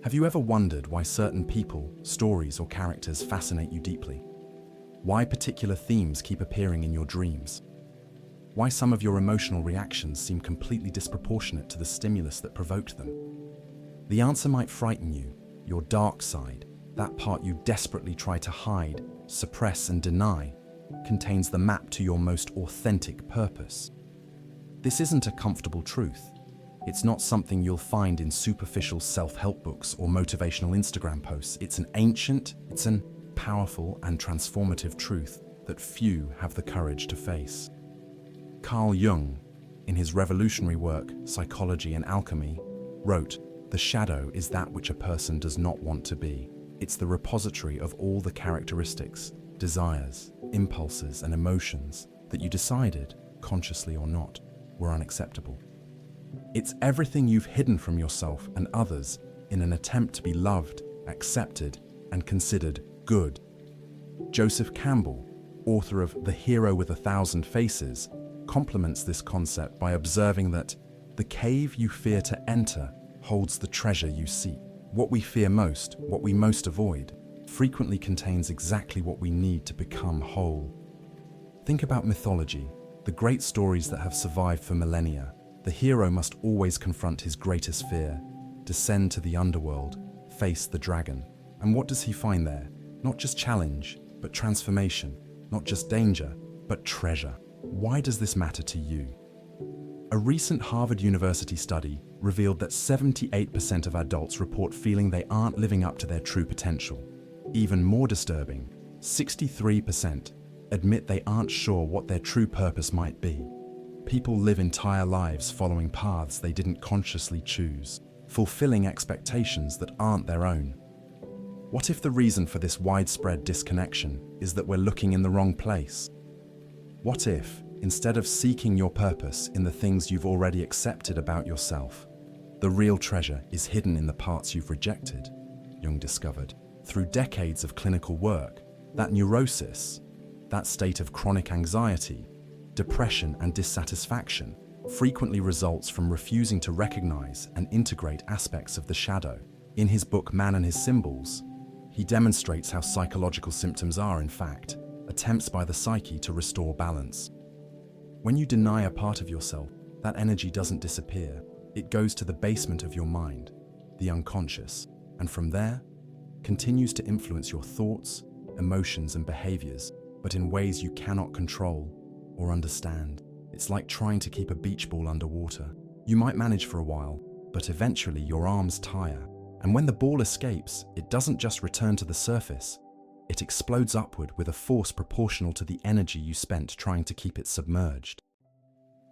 Have you ever wondered why certain people, stories, or characters fascinate you deeply? Why particular themes keep appearing in your dreams? Why some of your emotional reactions seem completely disproportionate to the stimulus that provoked them? The answer might frighten you. Your dark side, that part you desperately try to hide, suppress, and deny, contains the map to your most authentic purpose. This isn't a comfortable truth. It's not something you'll find in superficial self-help books or motivational Instagram posts. It's an powerful and transformative truth that few have the courage to face. Carl Jung, in his revolutionary work, Psychology and Alchemy, wrote, "The shadow is that which a person does not want to be. It's the repository of all the characteristics, desires, impulses, and emotions that you decided, consciously or not, were unacceptable. It's everything you've hidden from yourself and others in an attempt to be loved, accepted, and considered good." Joseph Campbell, author of The Hero with 1,000 Faces, complements this concept by observing that the cave you fear to enter holds the treasure you seek. What we fear most, what we most avoid, frequently contains exactly what we need to become whole. Think about mythology, the great stories that have survived for millennia. The hero must always confront his greatest fear, descend to the underworld, face the dragon. And what does he find there? Not just challenge, but transformation. Not just danger, but treasure. Why does this matter to you? A recent Harvard University study revealed that 78% of adults report feeling they aren't living up to their true potential. Even more disturbing, 63% admit they aren't sure what their true purpose might be. People live entire lives following paths they didn't consciously choose, fulfilling expectations that aren't their own. What if the reason for this widespread disconnection is that we're looking in the wrong place? What if, instead of seeking your purpose in the things you've already accepted about yourself, the real treasure is hidden in the parts you've rejected? Jung discovered, through decades of clinical work, that neurosis, that state of chronic anxiety, depression, and dissatisfaction frequently results from refusing to recognize and integrate aspects of the shadow. In his book Man and His Symbols, he demonstrates how psychological symptoms are, in fact, attempts by the psyche to restore balance. When you deny a part of yourself, that energy doesn't disappear. It goes to the basement of your mind, the unconscious, and from there, continues to influence your thoughts, emotions, and behaviors, but in ways you cannot control or understand. It's like trying to keep a beach ball underwater. You might manage for a while, but eventually your arms tire. And when the ball escapes, it doesn't just return to the surface. It explodes upward with a force proportional to the energy you spent trying to keep it submerged.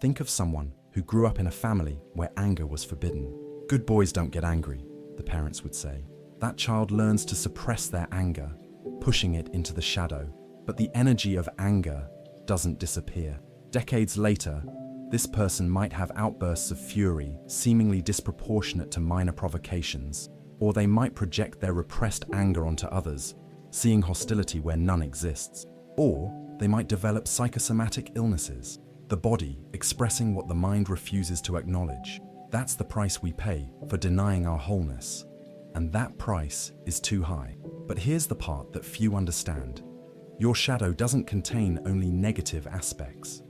Think of someone who grew up in a family where anger was forbidden. Good boys don't get angry, the parents would say. That child learns to suppress their anger, pushing it into the shadow. But the energy of anger doesn't disappear. Decades later, this person might have outbursts of fury, seemingly disproportionate to minor provocations, or they might project their repressed anger onto others, seeing hostility where none exists. Or they might develop psychosomatic illnesses, the body expressing what the mind refuses to acknowledge. That's the price we pay for denying our wholeness. And that price is too high. But here's the part that few understand. Your shadow doesn't contain only negative aspects.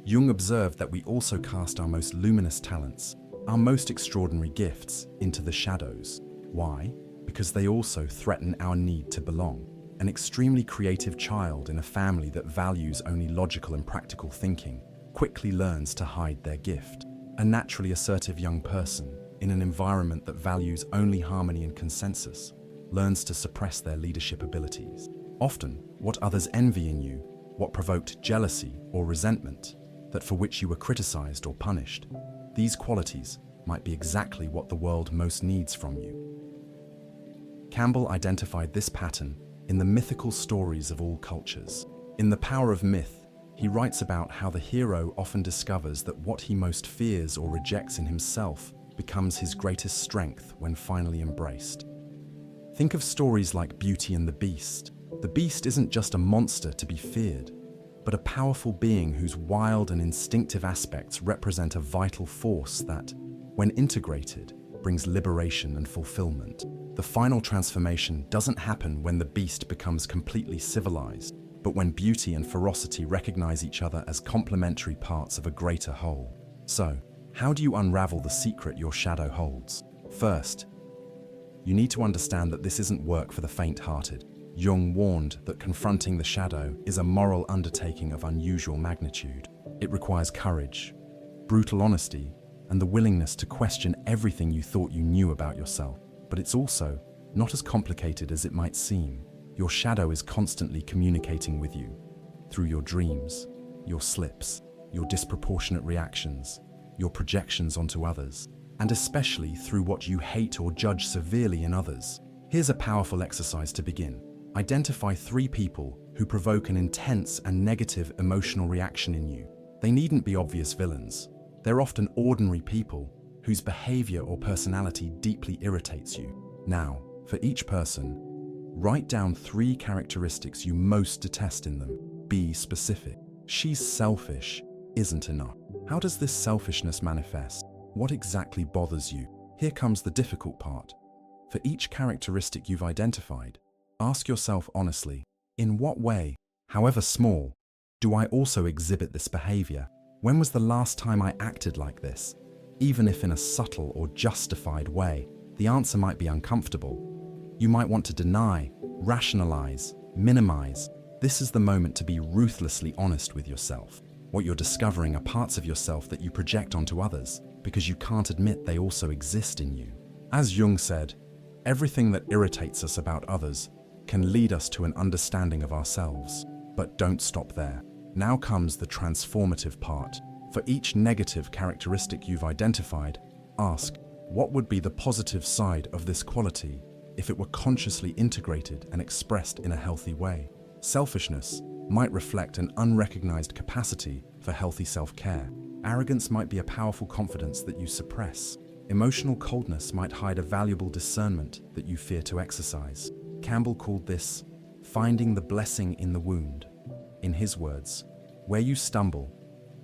Jung observed that we also cast our most luminous talents, our most extraordinary gifts, into the shadows. Why? Because they also threaten our need to belong. An extremely creative child in a family that values only logical and practical thinking quickly learns to hide their gift. A naturally assertive young person in an environment that values only harmony and consensus learns to suppress their leadership abilities. Often, what others envy in you, what provoked jealousy or resentment, that for which you were criticized or punished, these qualities might be exactly what the world most needs from you. Campbell identified this pattern in the mythical stories of all cultures. In The Power of Myth, he writes about how the hero often discovers that what he most fears or rejects in himself becomes his greatest strength when finally embraced. Think of stories like Beauty and the Beast. The beast isn't just a monster to be feared, but a powerful being whose wild and instinctive aspects represent a vital force that, when integrated, brings liberation and fulfillment. The final transformation doesn't happen when the beast becomes completely civilized, but when beauty and ferocity recognize each other as complementary parts of a greater whole. So, how do you unravel the secret your shadow holds? First, you need to understand that this isn't work for the faint-hearted. Jung warned that confronting the shadow is a moral undertaking of unusual magnitude. It requires courage, brutal honesty, and the willingness to question everything you thought you knew about yourself. But it's also not as complicated as it might seem. Your shadow is constantly communicating with you through your dreams, your slips, your disproportionate reactions, your projections onto others, and especially through what you hate or judge severely in others. Here's a powerful exercise to begin. Identify 3 people who provoke an intense and negative emotional reaction in you. They needn't be obvious villains. They're often ordinary people whose behavior or personality deeply irritates you. Now, for each person, write down 3 characteristics you most detest in them. Be specific. She's selfish isn't enough. How does this selfishness manifest? What exactly bothers you? Here comes the difficult part. For each characteristic you've identified, ask yourself honestly, in what way, however small, do I also exhibit this behavior? When was the last time I acted like this? Even if in a subtle or justified way, the answer might be uncomfortable. You might want to deny, rationalize, minimize. This is the moment to be ruthlessly honest with yourself. What you're discovering are parts of yourself that you project onto others because you can't admit they also exist in you. As Jung said, everything that irritates us about others can lead us to an understanding of ourselves. But don't stop there. Now comes the transformative part. For each negative characteristic you've identified, ask, what would be the positive side of this quality if it were consciously integrated and expressed in a healthy way? Selfishness might reflect an unrecognized capacity for healthy self-care. Arrogance might be a powerful confidence that you suppress. Emotional coldness might hide a valuable discernment that you fear to exercise. Campbell called this finding the blessing in the wound. In his words, where you stumble,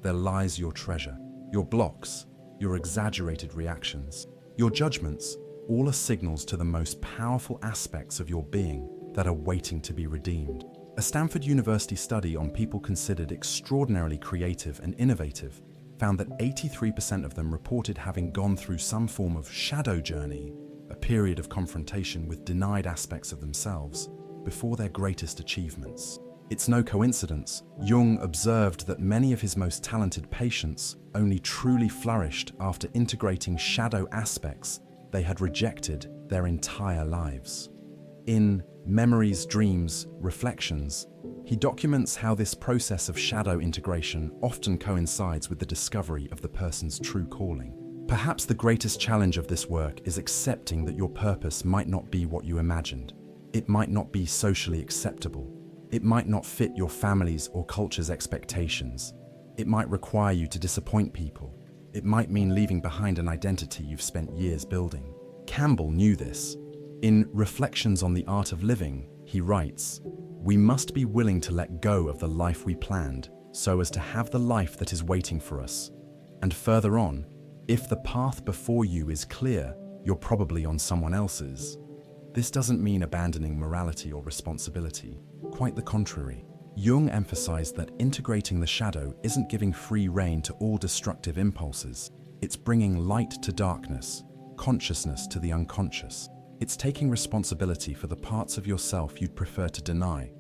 there lies your treasure. Your blocks, your exaggerated reactions, your judgments, all are signals to the most powerful aspects of your being that are waiting to be redeemed. A Stanford University study on people considered extraordinarily creative and innovative found that 83% of them reported having gone through some form of shadow journey, a period of confrontation with denied aspects of themselves, before their greatest achievements. It's no coincidence. Jung observed that many of his most talented patients only truly flourished after integrating shadow aspects they had rejected their entire lives. In Memories, Dreams, Reflections, he documents how this process of shadow integration often coincides with the discovery of the person's true calling. Perhaps the greatest challenge of this work is accepting that your purpose might not be what you imagined. It might not be socially acceptable. It might not fit your family's or culture's expectations. It might require you to disappoint people. It might mean leaving behind an identity you've spent years building. Campbell knew this. In Reflections on the Art of Living, he writes, "We must be willing to let go of the life we planned so as to have the life that is waiting for us." And further on, if the path before you is clear, you're probably on someone else's. This doesn't mean abandoning morality or responsibility. Quite the contrary. Jung emphasized that integrating the shadow isn't giving free rein to all destructive impulses. It's bringing light to darkness, consciousness to the unconscious. It's taking responsibility for the parts of yourself you'd prefer to deny,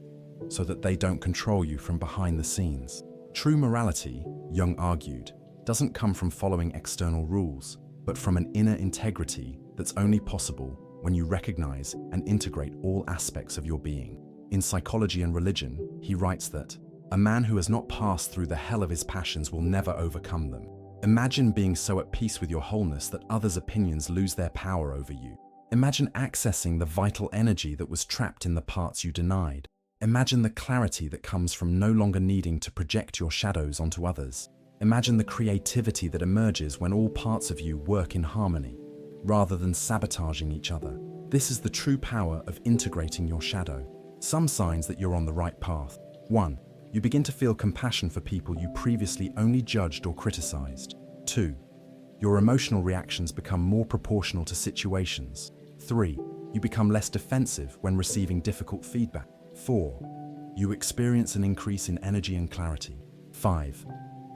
so that they don't control you from behind the scenes. True morality, Jung argued, doesn't come from following external rules, but from an inner integrity that's only possible when you recognize and integrate all aspects of your being. In Psychology and Religion, he writes that, "A man who has not passed through the hell of his passions will never overcome them." Imagine being so at peace with your wholeness that others' opinions lose their power over you. Imagine accessing the vital energy that was trapped in the parts you denied. Imagine the clarity that comes from no longer needing to project your shadows onto others. Imagine the creativity that emerges when all parts of you work in harmony, rather than sabotaging each other. This is the true power of integrating your shadow. Some signs that you're on the right path. 1. You begin to feel compassion for people you previously only judged or criticized. 2. Your emotional reactions become more proportional to situations. 3. You become less defensive when receiving difficult feedback. 4. You experience an increase in energy and clarity. 5.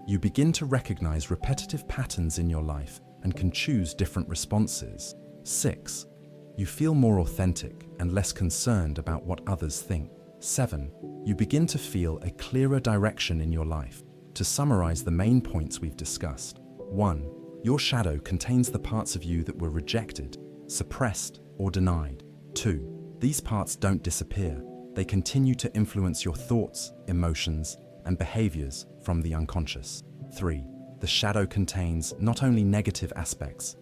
You begin to recognize repetitive patterns in your life and can choose different responses. 6. You feel more authentic and less concerned about what others think. 7. You begin to feel a clearer direction in your life. To summarize the main points we've discussed. 1. Your shadow contains the parts of you that were rejected, suppressed, or denied. 2. These parts don't disappear. They continue to influence your thoughts, emotions, and behaviors from the unconscious. 3. The shadow contains not only negative aspects,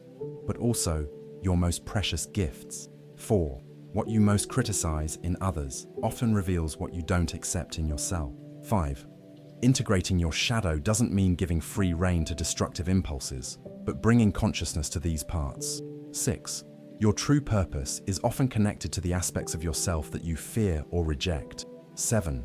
but also your most precious gifts. 4. What you most criticize in others often reveals what you don't accept in yourself. 5. Integrating your shadow doesn't mean giving free rein to destructive impulses, but bringing consciousness to these parts. 6. Your true purpose is often connected to the aspects of yourself that you fear or reject. 7.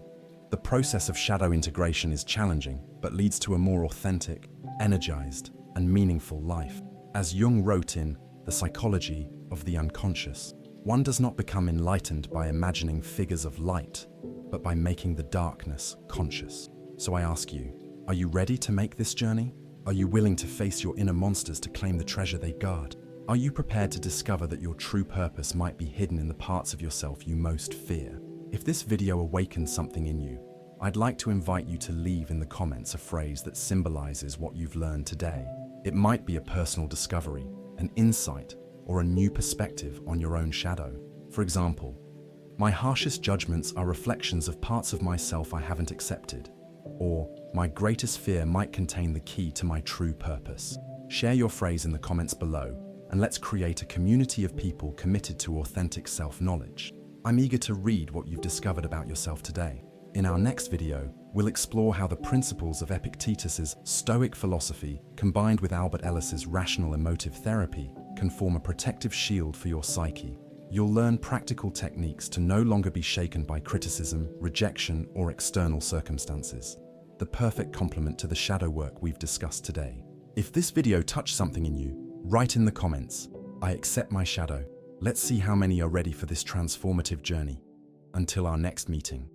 The process of shadow integration is challenging, but leads to a more authentic, energized, and meaningful life. As Jung wrote in The Psychology of the Unconscious, one does not become enlightened by imagining figures of light, but by making the darkness conscious. So I ask you, are you ready to make this journey? Are you willing to face your inner monsters to claim the treasure they guard? Are you prepared to discover that your true purpose might be hidden in the parts of yourself you most fear? If this video awakens something in you, I'd like to invite you to leave in the comments a phrase that symbolizes what you've learned today. It might be a personal discovery, an insight, or a new perspective on your own shadow. For example, my harshest judgments are reflections of parts of myself I haven't accepted. Or, my greatest fear might contain the key to my true purpose. Share your phrase in the comments below, and let's create a community of people committed to authentic self-knowledge. I'm eager to read what you've discovered about yourself today. In our next video, we'll explore how the principles of Epictetus's Stoic philosophy, combined with Albert Ellis's rational emotive therapy, can form a protective shield for your psyche. You'll learn practical techniques to no longer be shaken by criticism, rejection, or external circumstances. The perfect complement to the shadow work we've discussed today. If this video touched something in you, write in the comments, "I accept my shadow." Let's see how many are ready for this transformative journey. Until our next meeting.